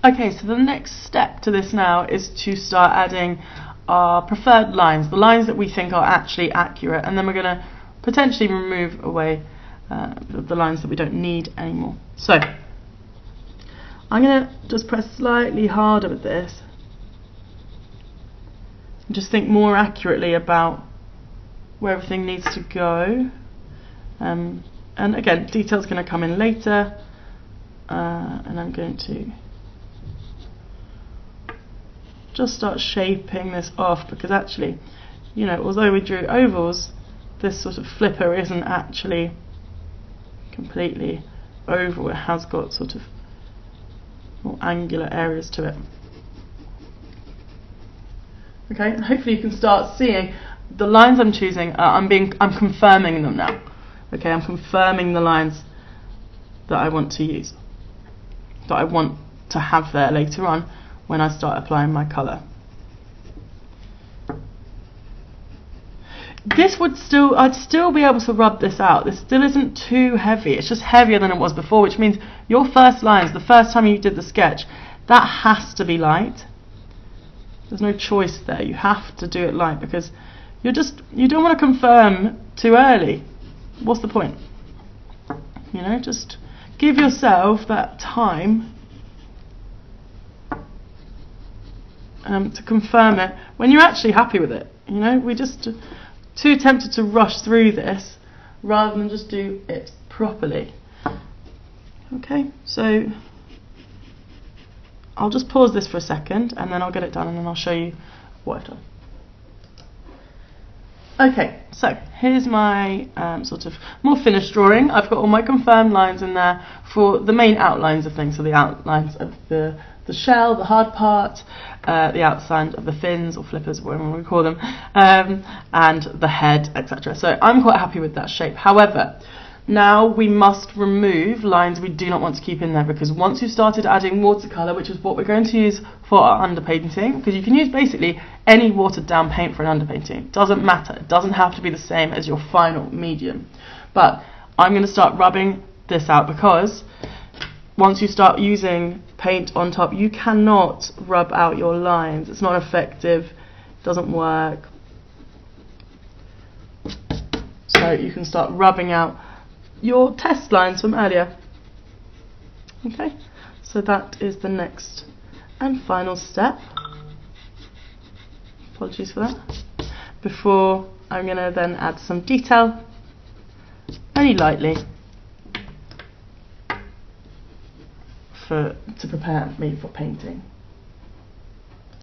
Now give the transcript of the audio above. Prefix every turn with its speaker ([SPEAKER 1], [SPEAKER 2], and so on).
[SPEAKER 1] Okay, so the next step to this now is to start adding our preferred lines, the lines that we think are actually accurate, and then we're going to potentially remove away the lines that we don't need anymore. So I'm going to just press slightly harder with this and just think more accurately about where everything needs to go. And again, detail's going to come in later, and I'm going to just start shaping this off, because actually, you know, although we drew ovals, this sort of flipper isn't actually completely oval. It has got sort of more angular areas to it. Okay, and hopefully you can start seeing the lines I'm choosing. I'm confirming them now. Okay, I'm confirming the lines that I want to use, that I want to have there later on when I start applying my colour. This would still, I'd still be able to rub this out. This still isn't too heavy. It's just heavier than it was before, which means your first lines, the first time you did the sketch, that has to be light. There's no choice there. You have to do it light, because you don't want to confirm too early. What's the point? You know, just give yourself that time to confirm it when you're actually happy with it. You know, we just too tempted to rush through this rather than just do it properly. Okay, so I'll just pause this for a second and then I'll get it done, and then I'll show you what I've done. Okay, so here's my sort of more finished drawing. I've got all my confirmed lines in there for the main outlines of things, so the outlines of the shell, the hard part, the outside of the fins or flippers, whatever we call them, and the head, etc. So I'm quite happy with that shape. However, now we must remove lines we do not want to keep in there, because once you've started adding watercolour, which is what we're going to use for our underpainting, because you can use basically any watered down paint for an underpainting, it doesn't matter, it doesn't have to be the same as your final medium. But I'm going to start rubbing this out, because once you start using paint on top, you cannot rub out your lines. It's not effective, it doesn't work. So you can start rubbing out your test lines from earlier. Okay, so that is the next and final step. Apologies for that. Before I'm going to then add some detail, only lightly, to prepare me for painting.